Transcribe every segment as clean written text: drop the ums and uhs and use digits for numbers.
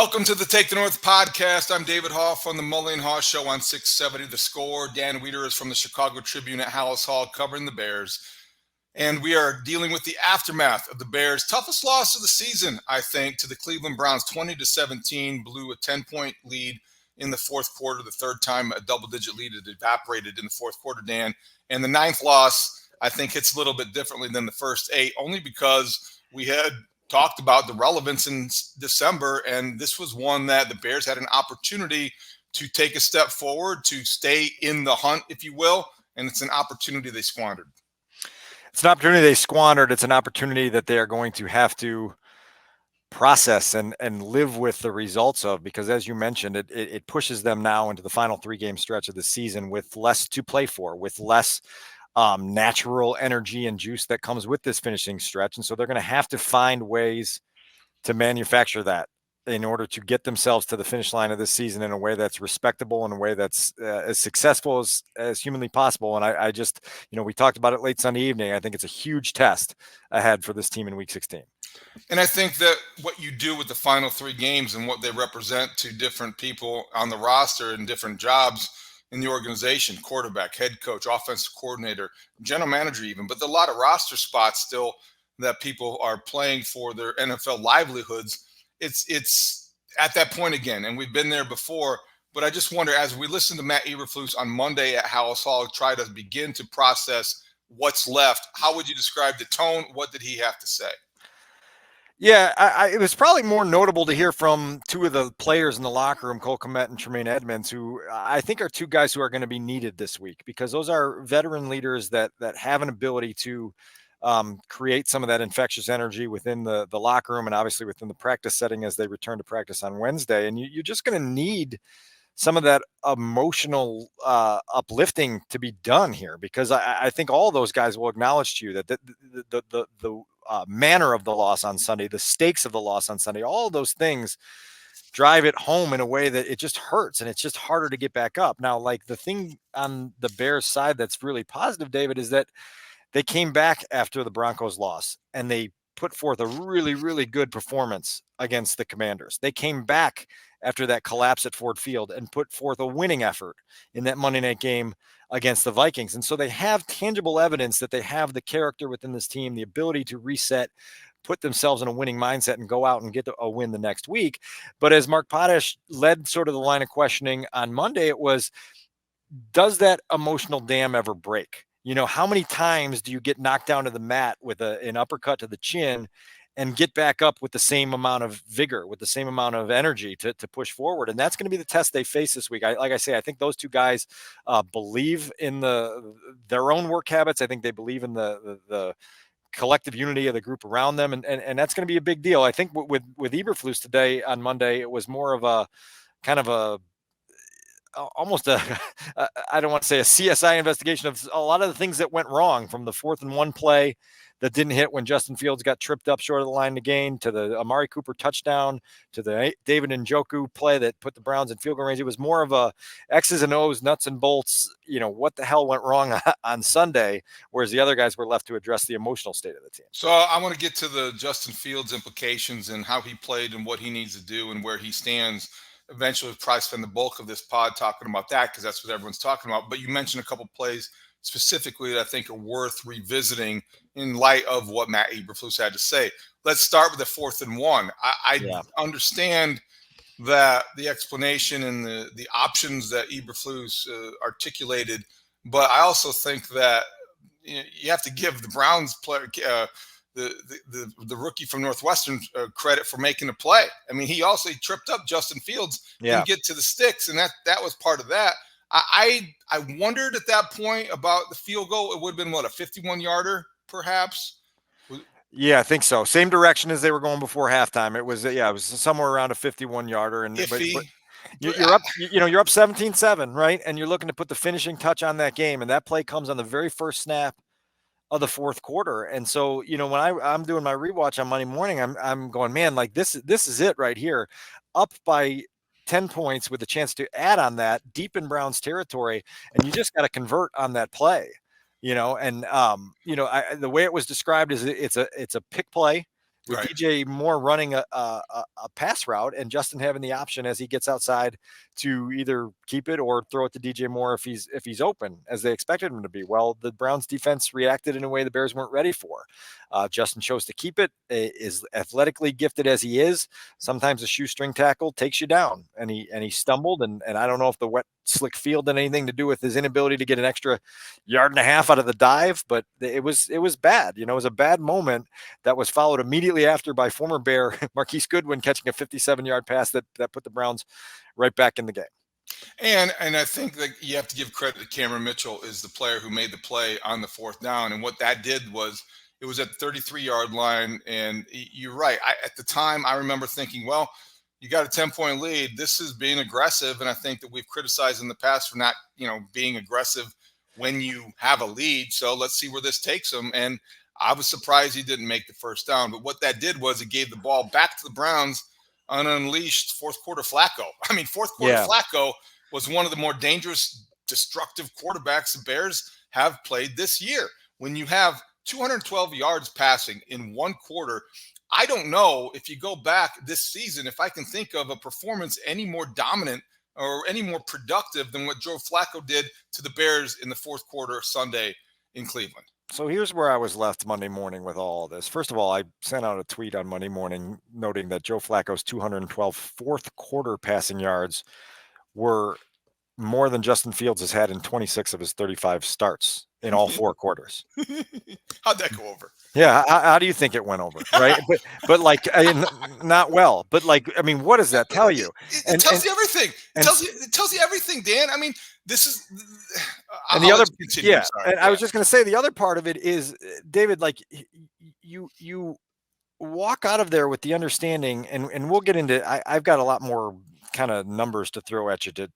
Welcome to the Take the North podcast. I'm David Haugh from the Mully and Haugh Show on 670 The Score. Dan Wiederer is from the Chicago Tribune at Haugh Hall covering the Bears. And we are dealing with the aftermath of the Bears' toughest loss of the season, I think, to the Cleveland Browns. 20-17, blew a 10-point lead in the fourth quarter. The third time a double-digit lead had evaporated in the fourth quarter, Dan. And the ninth loss, I think, hits a little bit differently than the first eight, only because we had talked about the relevance in December, and this was one that the Bears had an opportunity to take a step forward, to stay in the hunt, if you will, and it's an opportunity they squandered. It's an opportunity they squandered. It's an opportunity that they are going to have to process and live with the results of, because as you mentioned, it pushes them now into the final 3-game stretch of the season with less to play for, with less natural energy and juice that comes with this finishing stretch. And so they're going to have to find ways to manufacture that in order to get themselves to the finish line of this season in a way that's respectable, in a way that's as successful as humanly possible. And I just, we talked about it late Sunday evening. I think it's a huge test ahead for this team in week 16. And I think that what you do with the final 3 games and what they represent to different people on the roster and different jobs in the organization, quarterback, head coach, offensive coordinator, general manager even, but there are a lot of roster spots still that people are playing for their NFL livelihoods. It's at that point again, and we've been there before, but I just wonder, as we listen to Matt Eberflus on Monday at Haugh Hall try to begin to process what's left, how would you describe the tone? What did he have to say? Yeah, it was probably more notable to hear from 2 of the players in the locker room, Cole Kmet and Tremaine Edmonds, who I think are 2 guys who are going to be needed this week, because those are veteran leaders that have an ability to create some of that infectious energy within the locker room and obviously within the practice setting as they return to practice on Wednesday. And you're just going to need some of that emotional uplifting to be done here, because I think all those guys will acknowledge to you that the manner of the loss on Sunday, the stakes of the loss on Sunday, all of those things drive it home in a way that it just hurts, and it's just harder to get back up. Now, like, the thing on the Bears side that's really positive, David, is that they came back after the Broncos loss and they put forth a really, really good performance against the Commanders. They came back after that collapse at Ford Field and put forth a winning effort in that Monday night game against the Vikings. And so they have tangible evidence that they have the character within this team, the ability to reset, put themselves in a winning mindset and go out and get a win the next week. But as Mark Potash led sort of the line of questioning on Monday, it was, does that emotional dam ever break? How many times do you get knocked down to the mat with an uppercut to the chin and get back up with the same amount of vigor, with the same amount of energy to push forward? And that's going to be the test they face this week. Like I say, I think those 2 guys believe in their own work habits. I think they believe in the collective unity of the group around them. And that's going to be a big deal. I think with Eberflus today on Monday, it was more of a kind of almost I don't want to say a CSI investigation of a lot of the things that went wrong, from the 4th and 1 play that didn't hit when Justin Fields got tripped up short of the line to gain, to the Amari Cooper touchdown, to the David Njoku play that put the Browns in field goal range. It was more of a X's and O's, nuts and bolts, what the hell went wrong on Sunday, whereas the other guys were left to address the emotional state of the team. So I want to get to the Justin Fields implications and how he played and what he needs to do and where he stands. Eventually, we'll probably spend the bulk of this pod talking about that, because that's what everyone's talking about. But you mentioned a couple plays specifically that I think are worth revisiting in light of what Matt Eberflus had to say. Let's start with the 4th and 1. I understand that the explanation and the options that Eberflus articulated, but I also think that you have to give the Browns player the rookie from Northwestern credit for making a play. I mean, he tripped up Justin Fields and get to the sticks, and that was part of that. I wondered at that point about the field goal. It would have been what, a 51-yarder perhaps? Yeah, I think so. Same direction as they were going before halftime. It was somewhere around a 51-yarder, and but you're up, you're up 17-7, right? And you're looking to put the finishing touch on that game, and that play comes on the very first snap of the fourth quarter. And so, when I'm doing my rewatch on Monday morning, I'm going, man, like this is it right here. Up by 10 points with a chance to add on that, deep in Browns territory, and you just got to convert on that play. The way it was described is it's a pick play. with Right. DJ Moore running a pass route and Justin having the option as he gets outside to either keep it or throw it to DJ Moore if he's open, as they expected him to be. Well, the Browns defense reacted in a way the Bears weren't ready for. Justin chose to keep it. Is athletically gifted as he is, sometimes a shoestring tackle takes you down, and he stumbled, and I don't know if the wet slick field had anything to do with his inability to get an extra yard and a half out of the dive, but it was bad. It was a bad moment that was followed immediately after by former Bear Marquise Goodwin catching a 57-yard pass that put the Browns right back in the game. And I think that you have to give credit to Cameron Mitchell is the player who made the play on the 4th down. And what that did was it was at the 33-yard line. And you're right. At the time, I remember thinking, well, you got a 10-point lead. This is being aggressive. And I think that we've criticized in the past for not, being aggressive when you have a lead. So let's see where this takes them. And I was surprised he didn't make the 1st down. But what that did was it gave the ball back to the Browns on unleashed 4th quarter Flacco. I mean, 4th quarter Flacco was one of the more dangerous, destructive quarterbacks the Bears have played this year. When you have 212 yards passing in 1 quarter, I don't know if you go back this season, if I can think of a performance any more dominant or any more productive than what Joe Flacco did to the Bears in the 4th quarter Sunday in Cleveland. So here's where I was left Monday morning with all of this. First of all, I sent out a tweet on Monday morning noting that Joe Flacco's 212 4th quarter passing yards were more than Justin Fields has had in 26 of his 35 starts in all 4 quarters. How'd that go over? Yeah, how do you think it went over? Right, but like not well. But like, I mean, what does that tell you? It tells you everything. It tells you everything, Dan. I mean, this is. And the other, yeah, and I was just going to say the other part of it is, David, like you walk out of there with the understanding, and we'll get into. I've got a lot more kind of numbers to throw at you to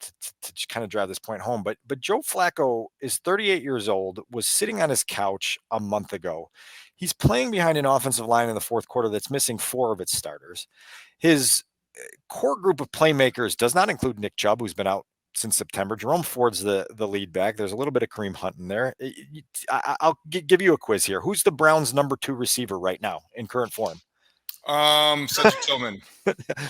kind of drive this point home. But Joe Flacco is 38 years old, was sitting on his couch a month ago. He's playing behind an offensive line in the 4th quarter that's missing 4 of its starters. His core group of playmakers does not include Nick Chubb, who's been out since September. Jerome Ford's the lead back. There's a little bit of Kareem Hunt in there. I'll give you a quiz here. Who's the Browns' number 2 receiver right now in current form? Cedric Tillman.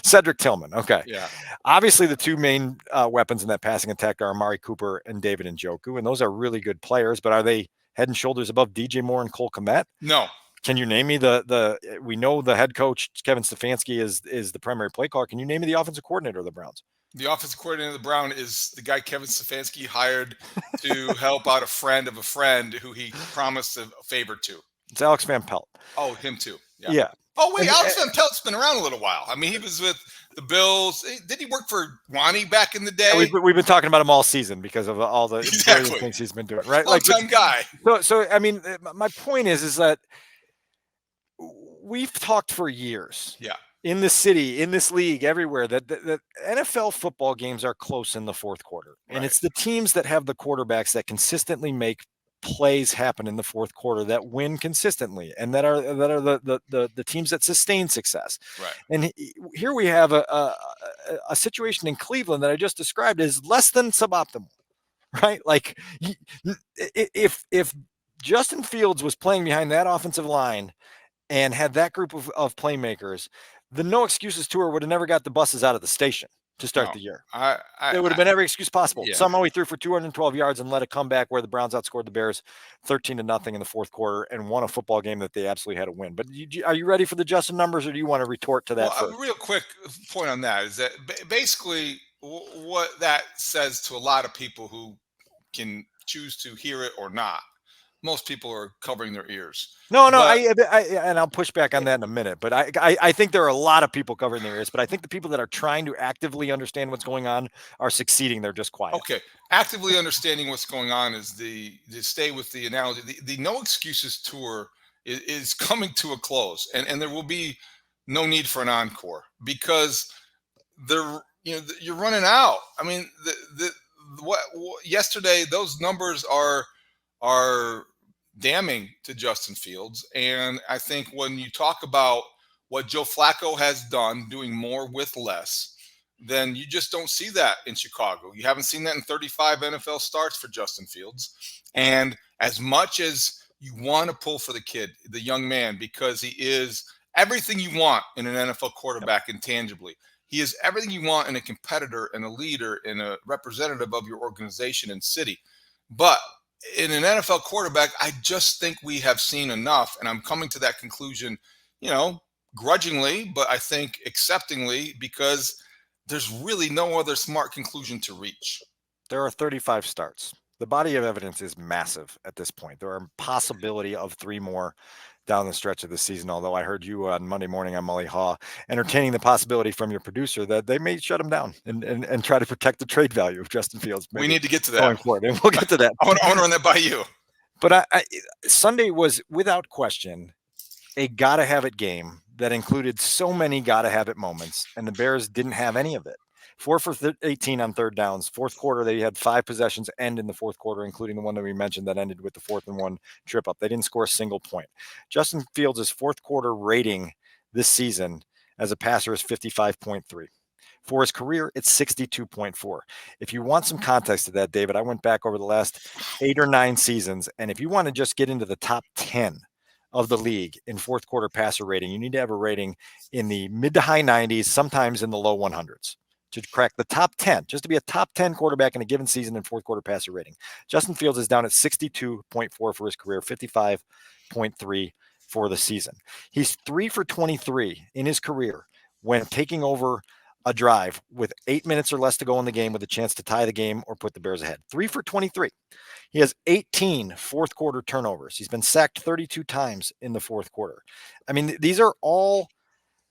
Cedric Tillman. Okay. Yeah. Obviously, the 2 main weapons in that passing attack are Amari Cooper and David Njoku, and those are really good players. But are they head and shoulders above DJ Moore and Cole Kmet? No. Can you name me the? We know the head coach Kevin Stefanski is the primary play caller. Can you name me the offensive coordinator of the Browns? The offensive coordinator of the Browns is the guy Kevin Stefanski hired to help out a friend of a friend who he promised a favor to. It's Alex Van Pelt. Oh, him too. Yeah. Oh, wait, Alex Van Pelt's been around a little while. I mean, he was with the Bills. Did he work for Wani back in the day? Yeah, we've been talking about him all season because of all the things he's been doing, right? Long-time guy. So I mean, my point is that we've talked for years. Yeah. In the city, in this league, everywhere, that NFL football games are close in the 4th quarter. Right. And it's the teams that have the quarterbacks that consistently make plays happen in the 4th quarter that win consistently, and that are the teams that sustain success. Right. And here we have a situation in Cleveland that I just described is less than suboptimal, right? Like if Justin Fields was playing behind that offensive line and had that group of playmakers, the no excuses tour would have never got the buses out of the station to start the year. There would have been every excuse possible. Yeah. Somehow he threw for 212 yards and led a comeback where the Browns outscored the Bears 13-0 in the 4th quarter and won a football game that they absolutely had to win. But are you ready for the Justin numbers, or do you want to retort to that? Well, a real quick point on that is that basically what that says to a lot of people who can choose to hear it or not. Most people are covering their ears. No, and I'll push back on that in a minute. But I think there are a lot of people covering their ears. But I think the people that are trying to actively understand what's going on are succeeding. They're just quiet. Okay, actively understanding what's going on is to stay with the analogy. The no excuses tour is coming to a close, and there will be no need for an encore because you're running out. I mean, yesterday those numbers are damning to Justin Fields. And I think when you talk about what Joe Flacco has done, doing more with less, then you just don't see that in Chicago. You haven't seen that in 35 NFL starts for Justin Fields. And as much as you want to pull for the kid, the young man, because he is everything you want in an NFL quarterback intangibly. He is everything you want in a competitor and a leader and a representative of your organization and city. But in an NFL quarterback, I just think we have seen enough. And I'm coming to that conclusion, grudgingly, but I think acceptingly, because there's really no other smart conclusion to reach. There are 35 starts. The body of evidence is massive at this point. There are possibility of 3 more down the stretch of the season, although I heard you on Monday morning on Mully Haugh entertaining the possibility from your producer that they may shut him down and try to protect the trade value of Justin Fields. We need to get to going that. forward, and we'll get to that. I want to run that by you. But Sunday was, without question, a gotta-have-it game that included so many gotta-have-it moments, and the Bears didn't have any of it. 4 for 18 on third downs. Fourth quarter, they had 5 possessions end in the fourth quarter, including the one that we mentioned that ended with the 4th and 1 trip up. They didn't score a single point. Justin Fields' fourth quarter rating this season as a passer is 55.3. For his career, it's 62.4. If you want some context to that, David, I went back over the last 8 or 9 seasons, and if you want to just get into the top 10 of the league in fourth quarter passer rating, you need to have a rating in the mid to high 90s, sometimes in the low 100s. To crack the top 10, just to be a top 10 quarterback in a given season in fourth quarter passer rating. Justin Fields is down at 62.4 for his career, 55.3 for the season. He's 3 for 23 in his career when taking over a drive with 8 minutes or less to go in the game with a chance to tie the game or put the Bears ahead. 3 for 23. He has 18 fourth quarter turnovers. He's been sacked 32 times in the fourth quarter. I mean, these are all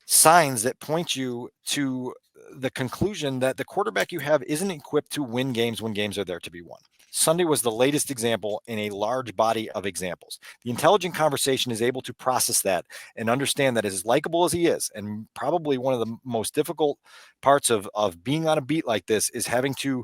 signs that point you to the conclusion that the quarterback you have isn't equipped to win games when games are there to be won. Sunday was the latest example in a large body of examples. The intelligent conversation is able to process that and understand that as likable as he is, and probably one of the most difficult parts of being on a beat like this is having to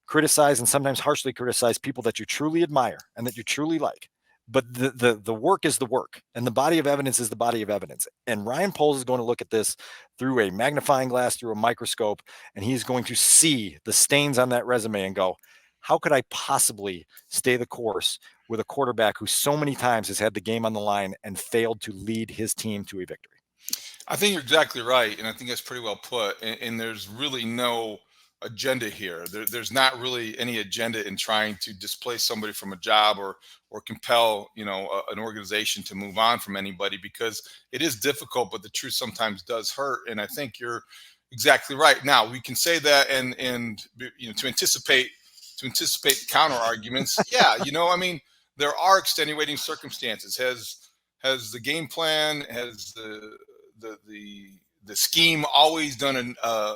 criticize and sometimes harshly criticize people that you truly admire and that you truly like. But the work is the work, and the body of evidence is the body of evidence. And Ryan Poles is going to look at this through a magnifying glass, through a microscope, and he's going to see the stains on that resume and go, how could I possibly stay the course with a quarterback who so many times has had the game on the line and failed to lead his team to a victory? I think you're exactly right, and I think that's pretty well put. And there's really no agenda here. There's not really any agenda in trying to displace somebody from a job or compel an organization to move on from anybody, because it is difficult, but the truth sometimes does hurt. And I think you're exactly right. Now we can say that and to anticipate the counter arguments. Yeah, I mean, there are extenuating circumstances. Has the game plan, has the scheme always done a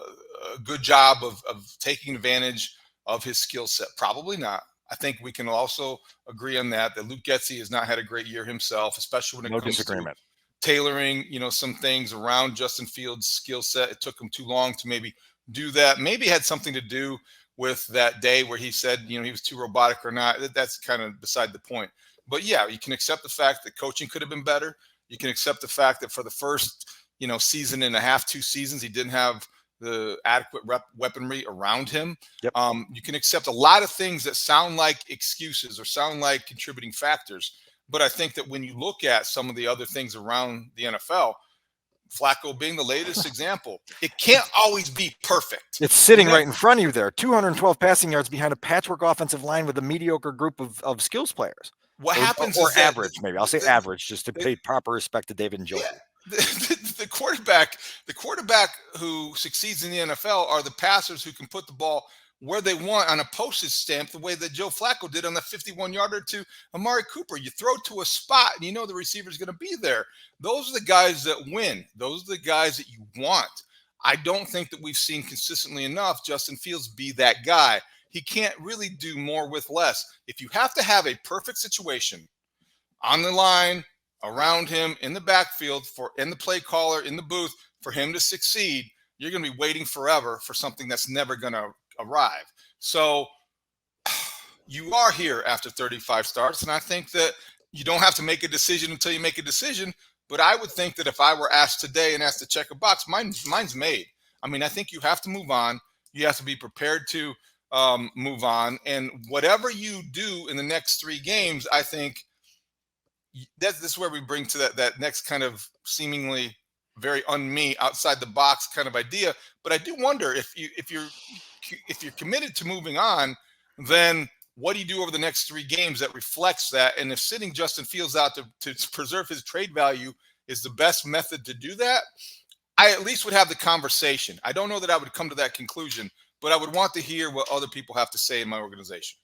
good job of taking advantage of his skill set? Probably not. I think we can also agree on that Luke Getsy has not had a great year himself, especially when it comes to tailoring, some things around Justin Fields' skill set. It took him too long to maybe do that. Maybe it had something to do with that day where he said, he was too robotic or not. That's kind of beside the point. But yeah, you can accept the fact that coaching could have been better. You can accept the fact that for the first, season and a half, 2 seasons, he didn't have the adequate weaponry around him. Yep. You can accept a lot of things that sound like excuses or sound like contributing factors. But I think that when you look at some of the other things around the NFL, Flacco being the latest example, it can't always be perfect. It's sitting right in front of you there. 212 passing yards behind a patchwork offensive line with a mediocre group of skills players. What happens or is average, maybe. I'll say average, just to pay proper respect to David and Joey. Yeah. The quarterback who succeeds in the NFL are the passers who can put the ball where they want on a postage stamp, the way that Joe Flacco did on the 51-yarder to Amari Cooper. You throw to a spot and the receiver's going to be there. Those are the guys that win. Those are the guys that you want. I don't think that we've seen consistently enough Justin Fields be that guy. He can't really do more with less. If you have to have a perfect situation on the line, around him, in the backfield, in the play caller, in the booth, for him to succeed, you're going to be waiting forever for something that's never going to arrive. So you are here after 35 starts, and I think that you don't have to make a decision until you make a decision. But I would think that if I were asked today and asked to check a box, mine's made. I mean, I think you have to move on. You have to be prepared to move on. And whatever you do in the next 3 games, I think this is where we bring to that next kind of seemingly very un-me, outside the box kind of idea. But I do wonder if you're committed to moving on, then what do you do over the next 3 games that reflects that? And if sitting Justin Fields out to preserve his trade value is the best method to do that, I at least would have the conversation. I don't know that I would come to that conclusion, but I would want to hear what other people have to say in my organization.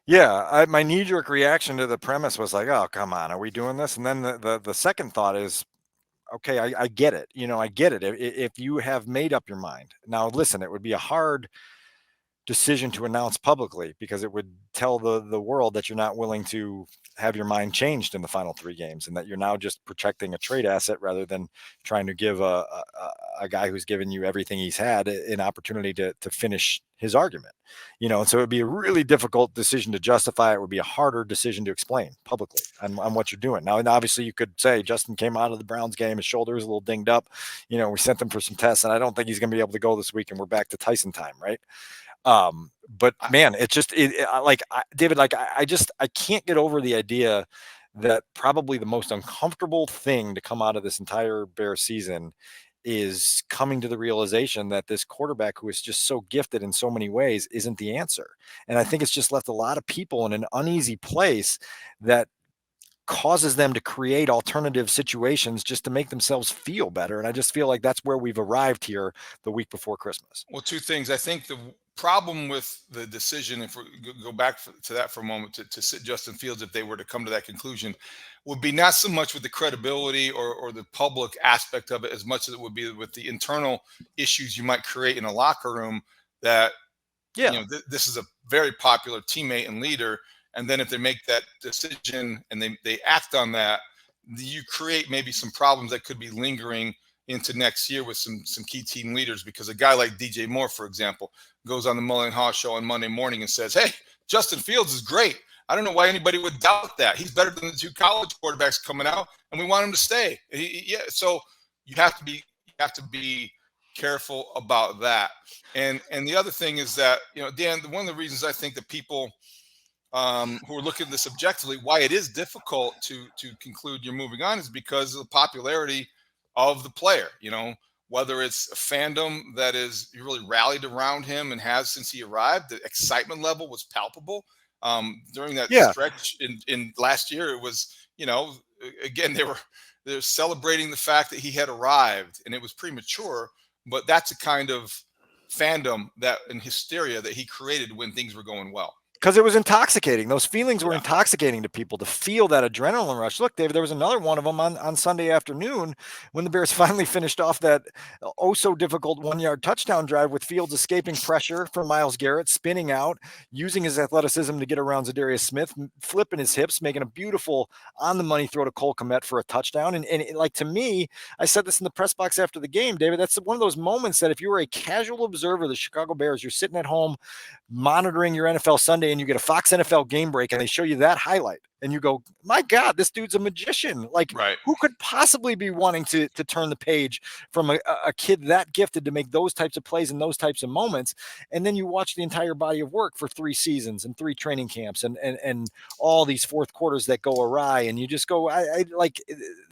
Yeah, my knee-jerk reaction to the premise was like, "Oh, come on, are we doing this?" And then the second thought is, okay, I get it. I get it. If you have made up your mind. Now, listen, it would be a hard decision to announce publicly because it would tell the world that you're not willing to have your mind changed in the final 3 games, and that you're now just protecting a trade asset rather than trying to give a guy who's given you everything he's had an opportunity to finish his argument. And so it'd be a really difficult decision to justify. It would be a harder decision to explain publicly on what you're doing. Now, and obviously you could say Justin came out of the Browns game, his shoulder was a little dinged up. We sent him for some tests, and I don't think he's going to be able to go this week, and we're back to Tyson time, right? But man, it just David, I can't get over the idea that probably the most uncomfortable thing to come out of this entire Bear season is coming to the realization that this quarterback, who is just so gifted in so many ways, isn't the answer. And I think it's just left a lot of people in an uneasy place that causes them to create alternative situations just to make themselves feel better. And I just feel like that's where we've arrived here the week before Christmas. Well, 2 things. I think the problem with the decision, if we go back to that for a moment, to sit Justin Fields, if they were to come to that conclusion, would be not so much with the credibility or the public aspect of it, as much as it would be with the internal issues you might create in a locker room. That Yeah. this is a very popular teammate and leader, and then if they make that decision and they act on that, you create maybe some problems that could be lingering into next year with some key team leaders. Because a guy like DJ Moore, for example, goes on the Mully and Haugh show on Monday morning and says, "Hey, Justin Fields is great. I don't know why anybody would doubt that. He's better than the 2 college quarterbacks coming out, and we want him to stay." Yeah, so you have to be careful about that. And the other thing is that, Dan, one of the reasons I think that people who are looking at this objectively, why it is difficult to conclude you're moving on, is because of the popularity of the player. Whether it's a fandom that is really rallied around him and has since he arrived. The excitement level was palpable during that Yeah. stretch in last year. It was, again, they're celebrating the fact that he had arrived, and it was premature, but that's a kind of fandom that and hysteria that he created when things were going well. Because it was intoxicating. Those feelings were Yeah. intoxicating to people, to feel that adrenaline rush. Look, David, there was another one of them on Sunday afternoon when the Bears finally finished off that so difficult 1-yard touchdown drive with Fields escaping pressure from Myles Garrett, spinning out, using his athleticism to get around Zadarius Smith, flipping his hips, making a beautiful on-the-money throw to Cole Kmet for a touchdown. And to me, I said this in the press box after the game, David, that's one of those moments that if you were a casual observer of the Chicago Bears, you're sitting at home monitoring your NFL Sunday, and you get a Fox NFL game break and they show you that highlight and you go, my God, this dude's a magician. Like, Right. who could possibly be wanting to turn the page from a kid that gifted to make those types of plays and those types of moments? And then you watch the entire body of work for 3 seasons and 3 training camps and all these fourth quarters that go awry. And you just go,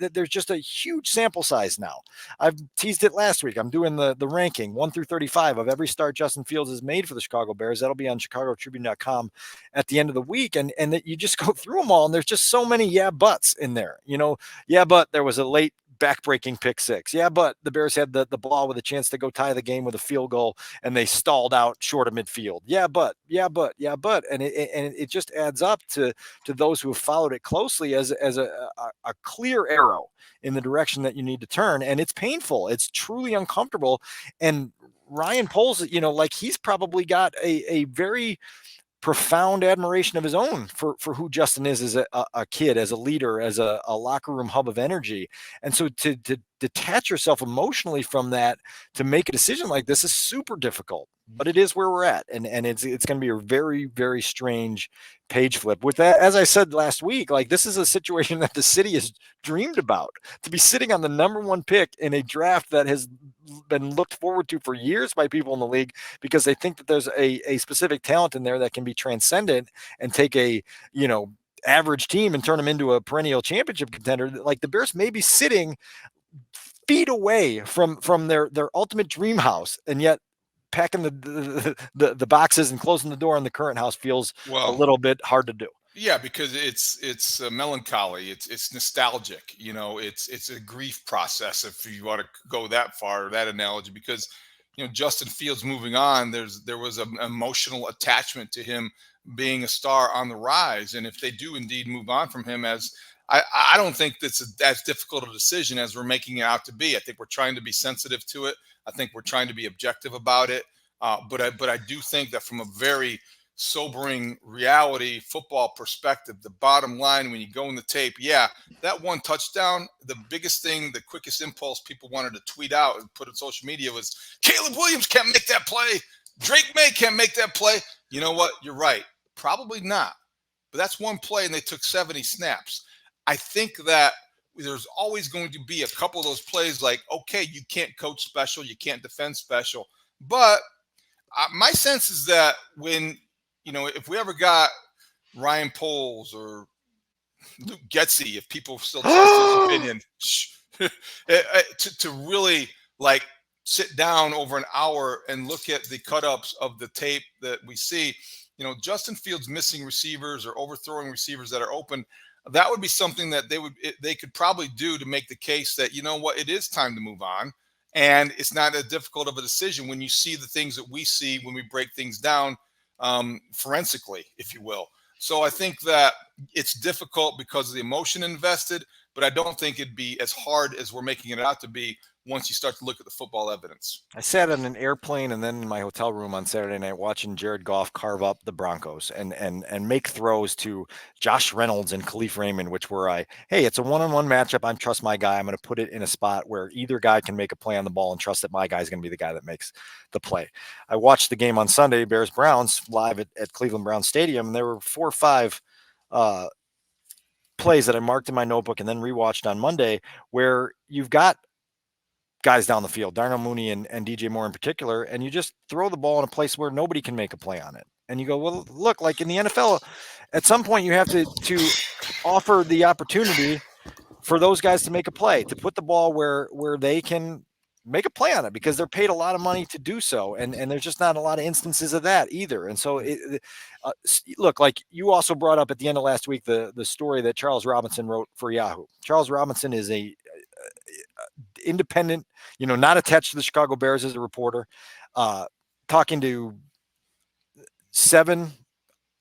there's just a huge sample size now. I've teased it last week. I'm doing the ranking 1 through 35 of every start Justin Fields has made for the Chicago Bears. That'll be on chicagotribune.com at the end of the week. And that you just go through them all. And there's just so many yeah buts in there. Yeah, but there was a late back-breaking pick 6. Yeah, but the Bears had the ball with a chance to go tie the game with a field goal, and they stalled out short of midfield. Yeah, but, and it just adds up to those who have followed it closely as a clear arrow in the direction that you need to turn, and it's painful. It's truly uncomfortable, and Ryan Poles, he's probably got a very profound admiration of his own for who Justin is as a kid, as a leader, as a locker room hub of energy. And so to detach yourself emotionally from that, to make a decision like this is super difficult, but it is where we're at. And it's going to be a very, very strange page flip with that. As I said last week, like, this is a situation that the city has dreamed about, to be sitting on the number 1 pick in a draft that has been looked forward to for years by people in the league, because they think that there's a specific talent in there that can be transcendent and take a, average team and turn them into a perennial championship contender. Like, the Bears may be sitting feet away from their ultimate dream house, and yet packing the boxes and closing the door on the current house feels a Well, little bit hard to do. yeah, because it's melancholy. It's nostalgic. It's a grief process if you want to go that far, that analogy. Because Justin Fields moving on, there was an emotional attachment to him being a star on the rise, and if they do indeed move on from him, I don't think that's as difficult a decision as we're making it out to be. I think we're trying to be sensitive to it. I think we're trying to be objective about it. But I do think that from a very sobering reality football perspective, the bottom line when you go in the tape, yeah, that one touchdown, the biggest thing, the quickest impulse people wanted to tweet out and put on social media was Caleb Williams can't make that play. Drake May can't make that play. You know what? You're right. Probably not. But that's one play and they took 70 snaps. I think that there's always going to be a couple of those plays like, okay, you can't coach special, you can't defend special. But my sense is that when if we ever got Ryan Poles or Luke Getsy, if people still trust his opinion, to really like sit down over an hour and look at the cut-ups of the tape that we see, Justin Fields missing receivers or overthrowing receivers that are open, that would be something that they could probably do to make the case that, it is time to move on. And it's not as difficult of a decision when you see the things that we see when we break things down forensically, if you will. So I think that it's difficult because of the emotion invested, but I don't think it'd be as hard as we're making it out to be once you start to look at the football evidence. I sat on an airplane and then in my hotel room on Saturday night watching Jared Goff carve up the Broncos and make throws to Josh Reynolds and Khalif Raymond, which were hey, it's a one-on-one matchup. I trust my guy. I'm going to put it in a spot where either guy can make a play on the ball and trust that my guy is going to be the guy that makes the play. I watched the game on Sunday, Bears-Browns, live at Cleveland Browns Stadium, and there were 4 or 5 plays that I marked in my notebook and then rewatched on Monday where you've got guys down the field, Darnell Mooney and DJ Moore in particular, and you just throw the ball in a place where nobody can make a play on it. And you go, well, look, like in the NFL, at some point you have to offer the opportunity for those guys to make a play, to put the ball where they can make a play on it because they're paid a lot of money to do so. And there's just not a lot of instances of that either. And so look, like you also brought up at the end of last week, the story that Charles Robinson wrote for Yahoo. Charles Robinson is a independent, not attached to the Chicago Bears as a reporter, talking to 7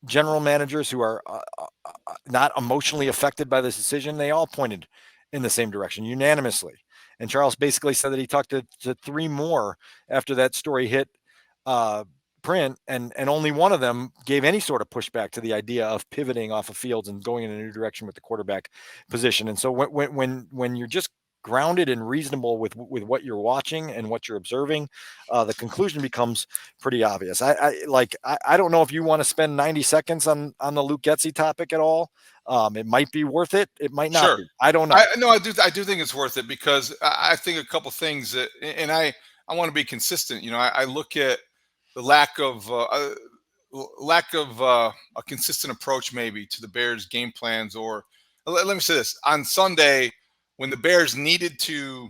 general managers who are not emotionally affected by this decision. They all pointed in the same direction unanimously. And Charles basically said that he talked to 3 more after that story hit print, and only one of them gave any sort of pushback to the idea of pivoting off of Fields and going in a new direction with the quarterback position. And so when you're just grounded and reasonable with what you're watching and what you're observing, the conclusion becomes pretty obvious. I don't know if you want to spend 90 seconds on the Luke Getsy topic at all. It might be worth it. It might not be. I don't know. I do think it's worth it because I think a couple things that, and I want to be consistent. I look at the lack of a consistent approach maybe to the Bears game plans, or let me say this. On Sunday, when the Bears needed to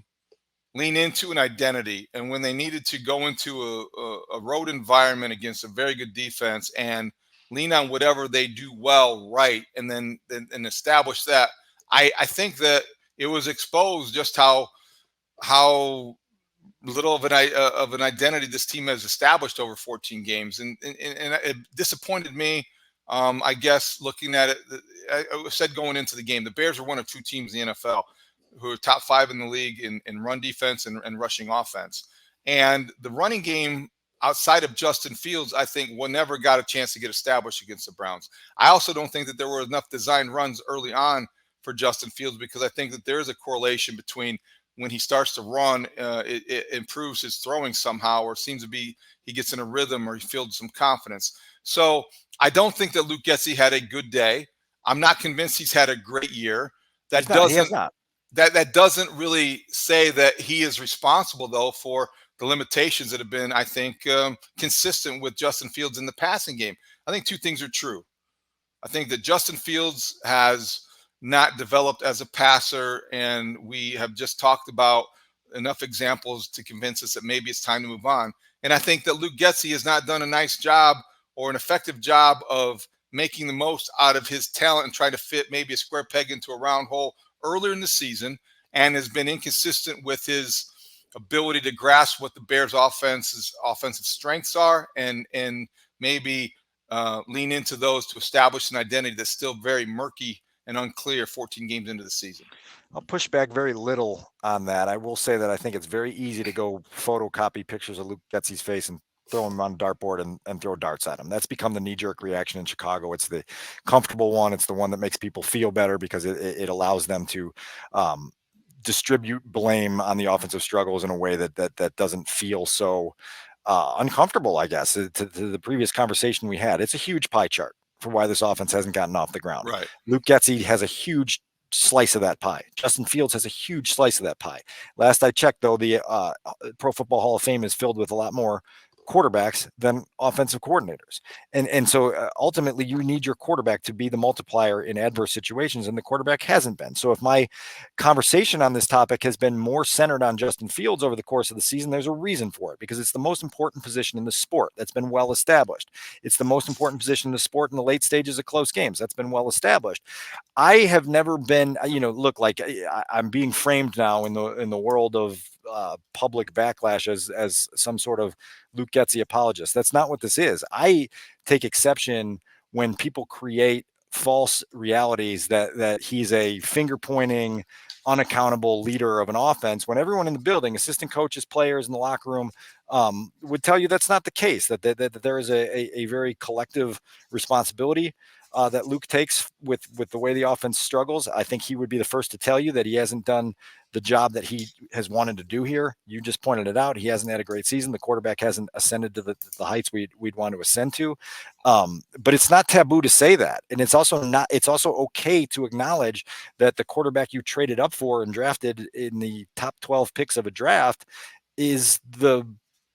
lean into an identity and when they needed to go into a road environment against a very good defense and lean on whatever they do well, right, and then establish that, I think that it was exposed just how little of an identity this team has established over 14 games, and it disappointed me. I guess looking at it, I said going into the game, the Bears are one of 2 teams in the NFL who are top 5 in the league in run defense and rushing offense. And the running game outside of Justin Fields, I think, never got a chance to get established against the Browns. I also don't think that there were enough designed runs early on for Justin Fields, because I think that there is a correlation between when he starts to run, it improves his throwing somehow, or seems to be he gets in a rhythm or he feels some confidence. So I don't think that Luke Getsy had a good day. I'm not convinced he's had a great year. That doesn't really say that he is responsible, though, for the limitations that have been, I think, consistent with Justin Fields in the passing game. I think 2 things are true. I think that Justin Fields has not developed as a passer, and we have just talked about enough examples to convince us that maybe it's time to move on. And I think that Luke Getsy has not done a nice job or an effective job of making the most out of his talent and trying to fit maybe a square peg into a round hole earlier in the season, and has been inconsistent with his ability to grasp what the Bears' offensive strengths are, and maybe lean into those to establish an identity that's still very murky and unclear 14 games into the season. I'll push back very little on that. I will say that I think it's very easy to go photocopy pictures of Luke Getsy's face and throw him on a dartboard and throw darts at him. That's become the knee-jerk reaction in Chicago. It's the comfortable one. It's the one that makes people feel better because it allows them to distribute blame on the offensive struggles in a way that doesn't feel so uncomfortable, I guess, to the previous conversation we had. It's a huge pie chart for why this offense hasn't gotten off the ground. Right. Luke Getsy has a huge slice of that pie. Justin Fields has a huge slice of that pie. Last I checked, though, the Pro Football Hall of Fame is filled with a lot more quarterbacks than offensive coordinators. And so ultimately you need your quarterback to be the multiplier in adverse situations, and the quarterback hasn't been. So if my conversation on this topic has been more centered on Justin Fields over the course of the season, there's a reason for it, because it's the most important position in the sport. That's been well established. It's the most important position in the sport in the late stages of close games. That's been well established. I have never been, look, like I'm being framed now in the world of public backlash as some sort of Luke Getsy apologist. That's not what this is. I take exception when people create false realities that he's a finger pointing, unaccountable leader of an offense, when everyone in the building, assistant coaches, players in the locker room, would tell you that's not the case, that there is a very collective responsibility that Luke takes with the way the offense struggles. I think he would be the first to tell you that he hasn't done the job that he has wanted to do here. You just pointed it out. He hasn't had a great season. The quarterback hasn't ascended to the heights we'd want to ascend to. But it's not taboo to say that. And it's also okay to acknowledge that the quarterback you traded up for and drafted in the top 12 picks of a draft is the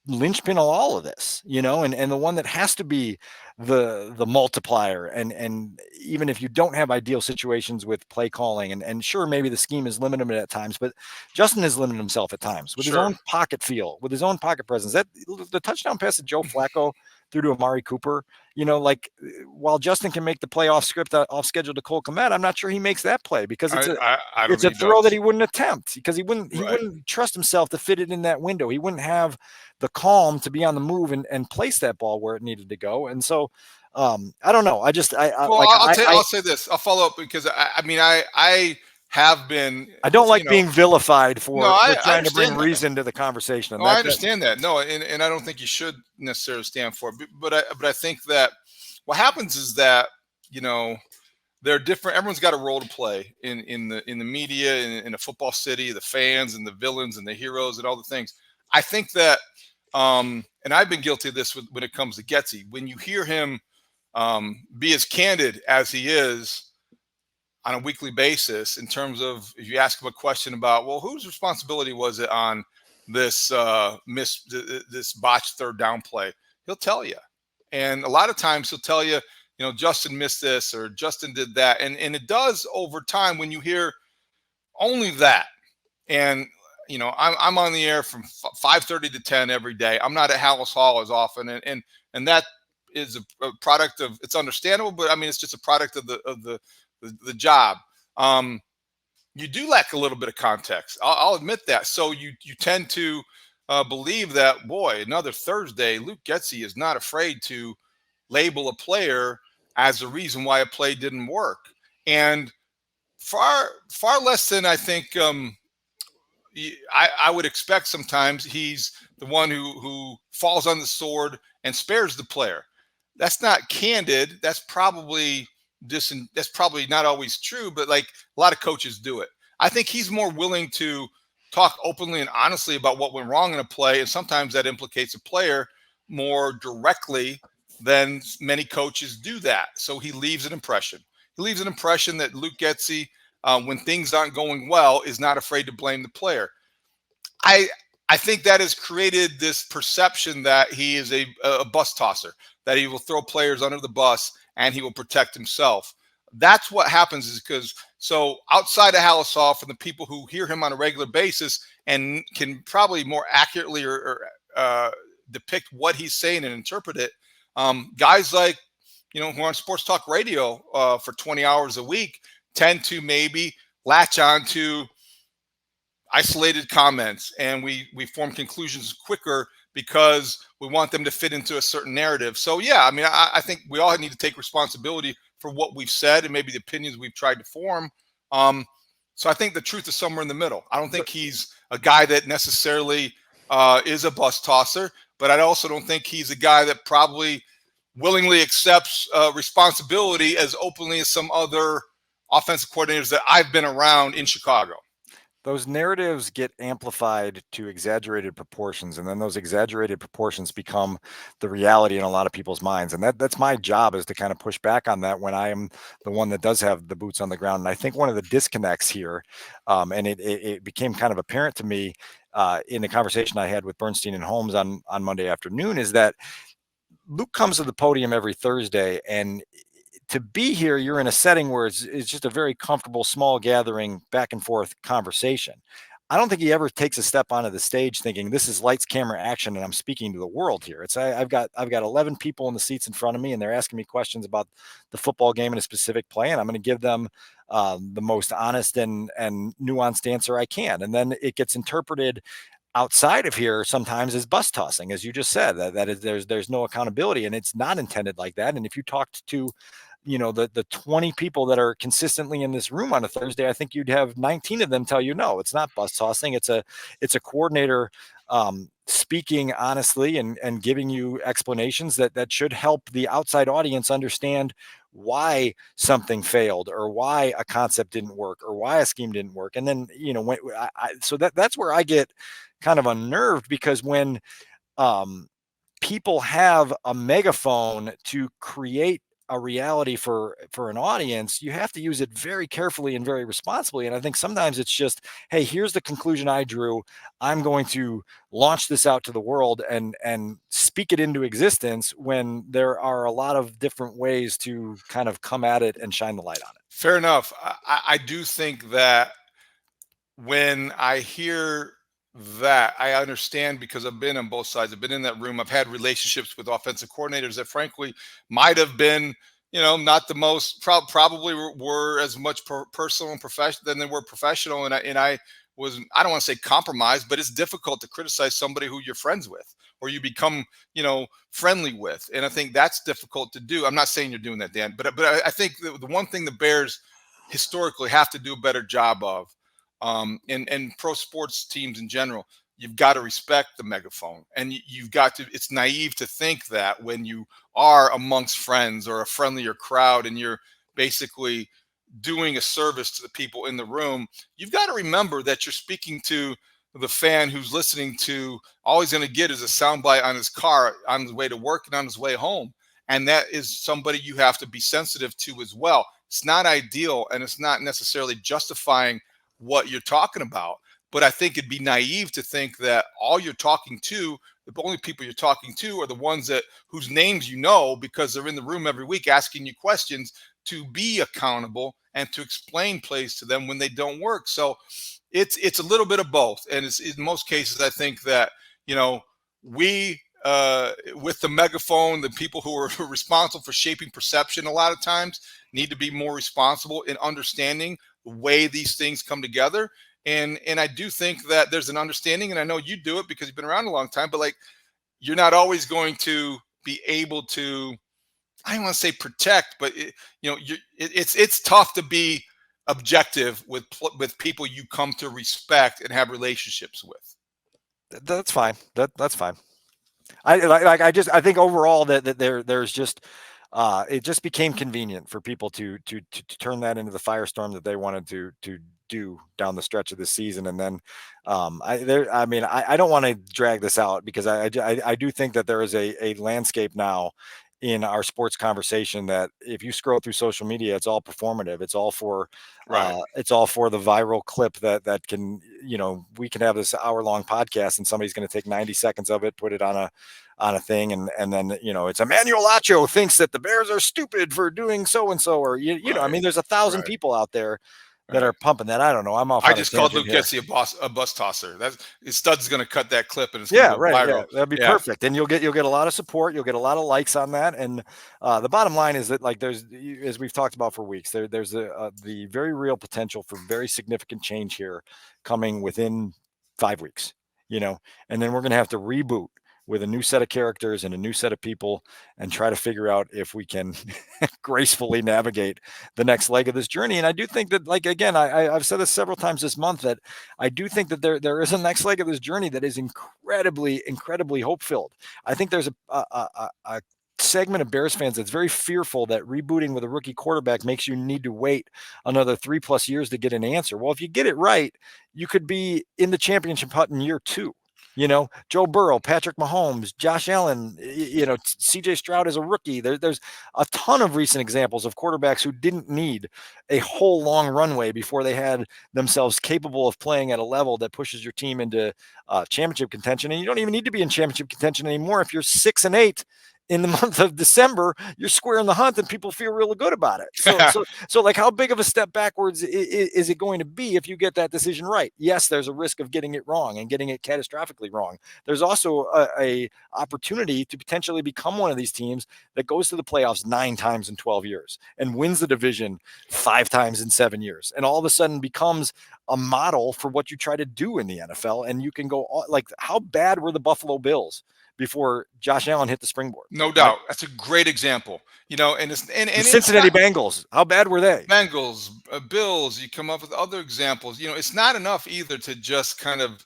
linchpin of all of this, and the one that has to be the multiplier. And even if you don't have ideal situations with play calling, and sure, maybe the scheme is limited at times, but Justin has limited himself at times with his own pocket feel, with his own pocket presence. That the touchdown pass to Joe Flacco through to Amari Cooper, while Justin can make the play off schedule to Cole Kmet, I'm not sure he makes that play, because it's a throw that he wouldn't attempt, because he wouldn't trust himself to fit it in that window. He wouldn't have the calm to be on the move and place that ball where it needed to go. And so I don't know. I'll say this. I'll follow up, because I have been. I don't like being vilified for trying to bring reason to the conversation. I understand that. No, and I don't think you should necessarily stand for it. But I think that what happens is that they're different. Everyone's got a role to play in the media, in a football city, the fans and the villains and the heroes and all the things. I think that, and I've been guilty of this when it comes to Getsy. When you hear him be as candid as he is on a weekly basis, in terms of, if you ask him a question about, well, whose responsibility was it on this this botched third down play, he'll tell you. And a lot of times he'll tell you, Justin missed this, or Justin did that. And it does over time when you hear only that. And, I'm on the air from 5:30 to 10 every day. I'm not at Haugh Hall as often. And that is a product of, it's understandable, but it's just a product of the job. You do lack a little bit of context. I'll admit that. So you tend to believe that, boy, another Thursday, Luke Getsy is not afraid to label a player as the reason why a play didn't work. And far less than I think I would expect. Sometimes he's the one who falls on the sword and spares the player. That's not candid. That's probably not always true, but like a lot of coaches do it. I think he's more willing to talk openly and honestly about what went wrong in a play, and sometimes that implicates a player more directly than many coaches do that. So he leaves an impression. He leaves an impression that Luke Getsy, when things aren't going well, is not afraid to blame the player. I think that has created this perception that he is a bus tosser, that he will throw players under the bus and he will protect himself. that's what happens is because so outside of Halasov, for the people who hear him on a regular basis and can probably more accurately or depict what he's saying and interpret it, guys like who are on sports talk radio for 20 hours a week tend to maybe latch on to isolated comments, and we form conclusions quicker because we want them to fit into a certain narrative. So yeah, I mean, I think we all need to take responsibility for what we've said and maybe the opinions we've tried to form. um, so I think the truth is somewhere in the middle. I don't think he's a guy that necessarily is a bus tosser, but I also don't think he's a guy that probably willingly accepts responsibility as openly as some other offensive coordinators that I've been around in Chicago. Those narratives get amplified to exaggerated proportions, and then those exaggerated proportions become the reality in a lot of people's minds. And that's my job, is to kind of push back on that when I am the one that does have the boots on the ground. And I think one of the disconnects here, and it became kind of apparent to me in the conversation I had with Bernstein and Holmes on Monday afternoon, is that Luke comes to the podium every Thursday, and to be here, you're in a setting where it's just a very comfortable, small gathering, back and forth conversation. I don't think he ever takes a step onto the stage thinking this is lights, camera, action, and I'm speaking to the world here. I've got 11 people in the seats in front of me, and they're asking me questions about the football game and a specific play, and I'm going to give them the most honest and nuanced answer I can. And then it gets interpreted outside of here sometimes as bus tossing, as you just said. That is, there's no accountability, and it's not intended like that. And if you talked to the 20 people that are consistently in this room on a Thursday, I think you'd have 19 of them tell you no, it's not bus tossing. It's a coordinator speaking honestly and giving you explanations that should help the outside audience understand why something failed, or why a concept didn't work, or why a scheme didn't work. And then so that's where I get kind of unnerved, because when people have a megaphone to create a reality for an audience, you have to use it very carefully and very responsibly. And I think sometimes it's just, hey, here's the conclusion I drew. I'm going to launch this out to the world and speak it into existence, when there are a lot of different ways to kind of come at it and shine the light on it. Fair enough. I do think that when I hear that, I understand, because I've been on both sides. I've been in that room. I've had relationships with offensive coordinators that frankly might have been, not the most, probably were as much personal and professional than they were professional. And I was, I don't want to say compromised, but it's difficult to criticize somebody who you're friends with or you become, friendly with. And I think that's difficult to do. I'm not saying you're doing that, Dan, but I think the one thing the Bears historically have to do a better job of, and pro sports teams in general, you've got to respect the megaphone, and you've got to, it's naive to think that when you are amongst friends or a friendlier crowd and you're basically doing a service to the people in the room, you've got to remember that you're speaking to the fan who's listening to, all he's going to get is a soundbite on his car on his way to work and on his way home. And that is somebody you have to be sensitive to as well. It's not ideal, and it's not necessarily justifying what you're talking about, but I think it'd be naive to think that all you're talking to, the only people you're talking to, are the ones that whose names because they're in the room every week asking you questions, to be accountable and to explain plays to them when they don't work. So it's a little bit of both, and it's, in most cases, I think that we with the megaphone, the people who are responsible for shaping perception a lot of times need to be more responsible in understanding the way these things come together. And I do think that there's an understanding, and I know you do it because you've been around a long time, but like, you're not always going to be able to, I don't want to say protect, but it's tough to be objective with people you come to respect and have relationships with. That's fine. That's fine. I think overall that there's just it just became convenient for people to turn that into the firestorm that they wanted to do down the stretch of the season. And then I don't want to drag this out, because I do think that there is a landscape now in our sports conversation that if you scroll through social media, it's all performative. It's all for Right. it's all for the viral clip that can, we can have this hour-long podcast and somebody's going to take 90 seconds of it, put it on on a thing, and then it's Emmanuel Acho thinks that the Bears are stupid for doing so and so, or I mean, there's 1,000 Right. people out there that Right. are pumping that. I don't know. I'm off I on a just called tangent Luke here. Getsy a bus tosser. That's Stud's going to cut that clip and it's going Yeah, to go right. Yeah, viral. that'd be Yeah. perfect, and you'll get a lot of support. You'll get a lot of likes on that, and the bottom line is that, like, as we've talked about for weeks, there's the very real potential for very significant change here coming within 5 weeks. And then we're going to have to reboot with a new set of characters and a new set of people, and try to figure out if we can gracefully navigate the next leg of this journey. And I do think that, like, again, I've said this several times this month, that I do think that there is a next leg of this journey that is incredibly hope filled. I think there's a segment of Bears fans that's very fearful that rebooting with a rookie quarterback makes you need to wait another 3+ years to get an answer. Well, if you get it right, you could be in the championship hunt in year 2. Joe Burrow, Patrick Mahomes, Josh Allen, CJ Stroud as a rookie. There's a ton of recent examples of quarterbacks who didn't need a whole long runway before they had themselves capable of playing at a level that pushes your team into championship contention. And you don't even need to be in championship contention anymore. If you're 6-8 in the month of December, you're square in the hunt, and people feel really good about it. So like, how big of a step backwards is it going to be if you get that decision right? Yes, there's a risk of getting it wrong and getting it catastrophically wrong. There's also a opportunity to potentially become one of these teams that goes to the playoffs 9 times in 12 years and wins the division 5 times in 7 years, and all of a sudden becomes a model for what you try to do in the NFL. And you can go, like, how bad were the Buffalo Bills before Josh Allen hit the springboard? No doubt. That's a great example. And it's and The it's Cincinnati not Bengals, how bad were they? Bengals, Bills. You come up with other examples. It's not enough either to just kind of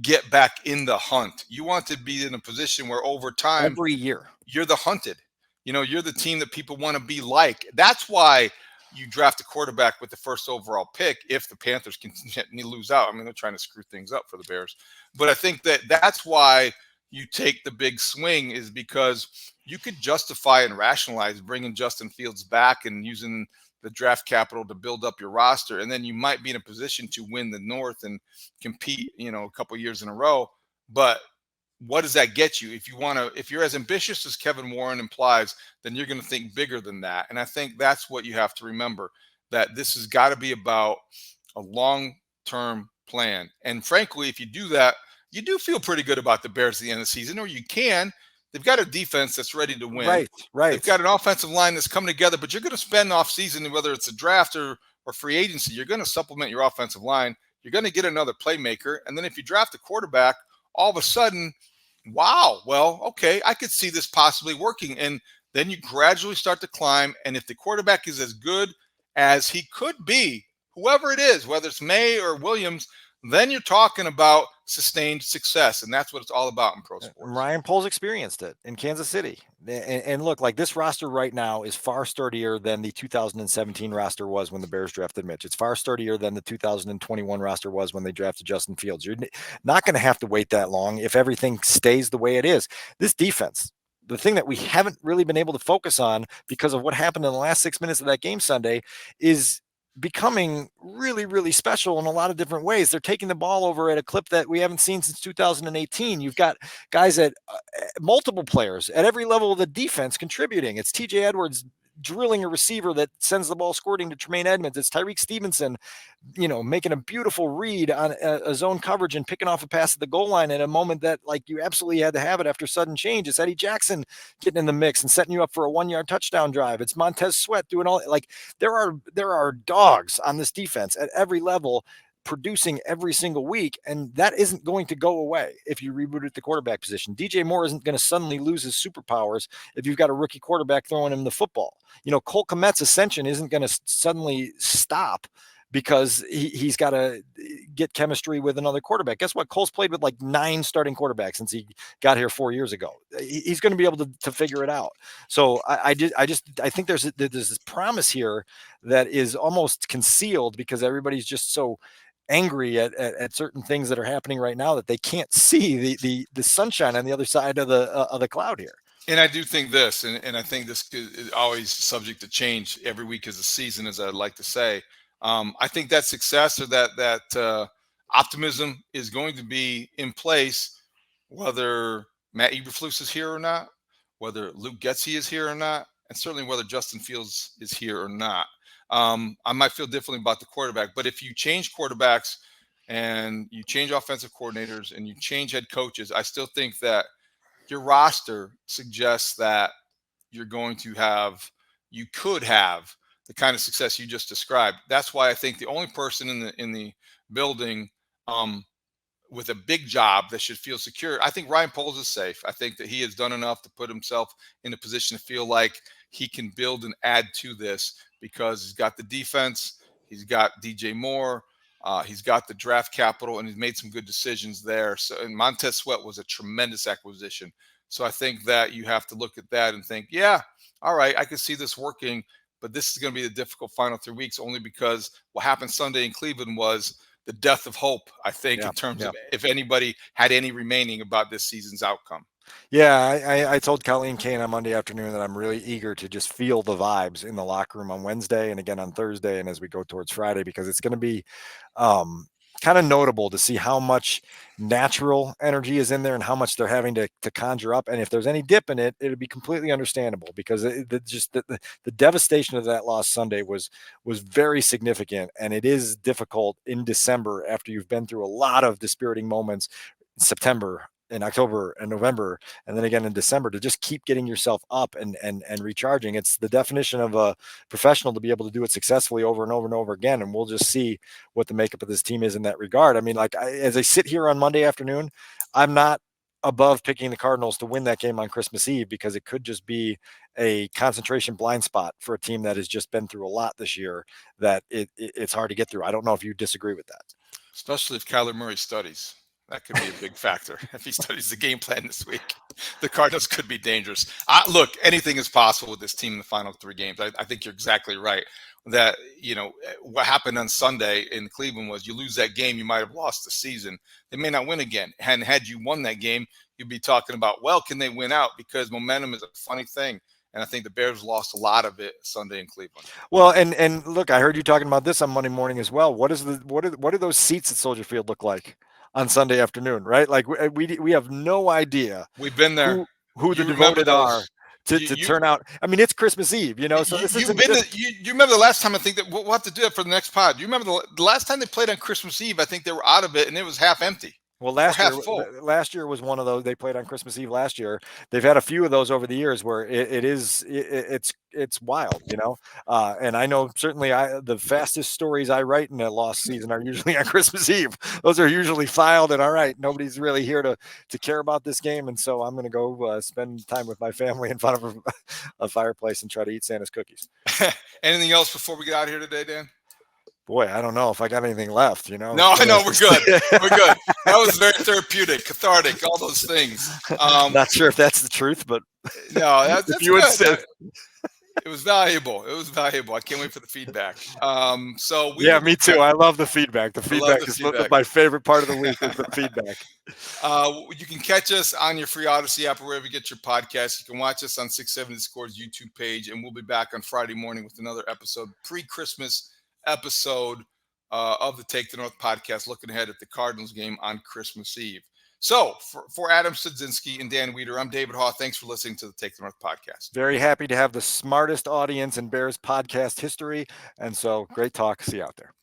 get back in the hunt. You want to be in a position where over time Every year. you're the hunted. You're the team that people want to be like. That's why you draft a quarterback with the first overall pick if the Panthers can lose out. I mean, they're trying to screw things up for the Bears. But I think that's why you take the big swing, is because you could justify and rationalize bringing Justin Fields back and using the draft capital to build up your roster. And then you might be in a position to win the North and compete, a couple years in a row. But what does that get you? If you're as ambitious as Kevin Warren implies, then you're going to think bigger than that. And I think that's what you have to remember, that this has got to be about a long-term plan. And frankly, if you do that, you do feel pretty good about the Bears at the end of the season, or you can. They've got a defense that's ready to win. Right. They've got an offensive line that's coming together, but you're going to spend off season, whether it's a draft or free agency, you're going to supplement your offensive line. You're going to get another playmaker. And then if you draft a quarterback, all of a sudden, wow, well, okay, I could see this possibly working. And then you gradually start to climb. And if the quarterback is as good as he could be, whoever it is, whether it's May or Williams, then you're talking about sustained success. And that's what it's all about in pro sports. Ryan Poles experienced it in Kansas City. And look, like, this roster right now is far sturdier than the 2017 roster was when the Bears drafted Mitch. It's far sturdier than the 2021 roster was when they drafted Justin Fields. You're not going to have to wait that long if everything stays the way it is. This defense, the thing that we haven't really been able to focus on because of what happened in the last 6 minutes of that game Sunday, is becoming really special in a lot of different ways. They're taking the ball over at a clip that we haven't seen since 2018. You've got guys at multiple players at every level of the defense contributing. It's TJ Edwards drilling a receiver that sends the ball squirting to Tremaine Edmonds. It's Tyreek Stevenson, making a beautiful read on a zone coverage and picking off a pass at the goal line at a moment that, like, you absolutely had to have it after sudden change. It's Eddie Jackson getting in the mix and setting you up for a 1-yard touchdown drive. It's Montez Sweat doing all, like, there are dogs on this defense at every level producing every single week, and that isn't going to go away if you reboot at the quarterback position. DJ Moore isn't going to suddenly lose his superpowers if you've got a rookie quarterback throwing him the football. Cole Kmet's ascension isn't going to suddenly stop because he's got to get chemistry with another quarterback. Guess what? Cole's played with like 9 starting quarterbacks since he got here 4 years ago. He's going to be able to figure it out. So I think there's this promise here that is almost concealed because everybody's just so angry at certain things that are happening right now that they can't see the sunshine on the other side of the cloud here. And I do think this, and I think this is always subject to change every week as a season, as I'd like to say. I think that success, or that optimism, is going to be in place whether Matt Eberflus is here or not, whether Luke Getsy is here or not, and certainly whether Justin Fields is here or not. I might feel differently about the quarterback, but if you change quarterbacks and you change offensive coordinators and you change head coaches, I still think that your roster suggests that you're going to have, you could have the kind of success you just described. That's why I think the only person in the building with a big job that should feel secure, I think Ryan Poles is safe. I think that he has done enough to put himself in a position to feel like he can build and add to this because he's got the defense, he's got DJ Moore, he's got the draft capital, and he's made some good decisions there. So, and Montez Sweat was a tremendous acquisition. So I think that you have to look at that and think, yeah, all right, I can see this working, but this is going to be the difficult final 3 weeks only because what happened Sunday in Cleveland was the death of hope, I think, in terms of if anybody had any remaining about this season's outcome. Yeah, I told Colleen Kane on Monday afternoon that I'm really eager to just feel the vibes in the locker room on Wednesday and again on Thursday and as we go towards Friday, because it's going to be kind of notable to see how much natural energy is in there and how much they're having to conjure up. And if there's any dip in it, it'll be completely understandable because the devastation of that loss Sunday was very significant. And it is difficult in December after you've been through a lot of dispiriting moments in September, in October and November, and then again in December, to just keep getting yourself up and recharging. It's the definition of a professional to be able to do it successfully over and over and over again. And we'll just see what the makeup of this team is in that regard. I mean, as I sit here on Monday afternoon, I'm not above picking the Cardinals to win that game on Christmas Eve because it could just be a concentration blind spot for a team that has just been through a lot this year that it's hard to get through. I don't know if you disagree with that. Especially if Kyler Murray studies. That could be a big factor. If he studies the game plan this week, the Cardinals could be dangerous. Look, anything is possible with this team in the final 3 games. I think you're exactly right. That, what happened on Sunday in Cleveland was you lose that game, you might have lost the season. They may not win again. And had you won that game, you'd be talking about, well, can they win out? Because momentum is a funny thing. And I think the Bears lost a lot of it Sunday in Cleveland. Well, and look, I heard you talking about this on Monday morning as well. What do those seats at Soldier Field look like on Sunday afternoon, right? Like we have no idea. We've been there. Who the devoted are to turn out. I mean, it's Christmas Eve, So this you remember the last time? I think that we'll have to do it for the next pod. You remember the last time they played on Christmas Eve? I think they were out of it and it was half empty. Well, last year was one of those. They played on Christmas Eve last year. They've had a few of those over the years where it's wild, And I know certainly the fastest stories I write in a lost season are usually on Christmas Eve. Those are usually filed and all right. Nobody's really here to care about this game, and so I'm going to go spend time with my family in front of a fireplace and try to eat Santa's cookies. Anything else before we get out of here today, Dan? Boy, I don't know if I got anything left, No, I know we're good. We're good. That was very therapeutic, cathartic, all those things. Not sure if that's the truth, but no, that's you would say it was valuable. It was valuable. I can't wait for the feedback. Me too. I love the feedback. The feedback is my favorite part of the week is the feedback. You can catch us on your free Odyssey app or wherever you get your podcast. You can watch us on 670 Scores YouTube page, and we'll be back on Friday morning with another episode, pre-Christmas episode of the Take the North podcast, looking ahead at the Cardinals game on Christmas Eve. So for Adam Studzinski and Dan Wiederer, I'm David Haugh. Thanks for listening to the Take the North podcast. Very happy to have the smartest audience in Bears podcast history. And so great talk. See you out there.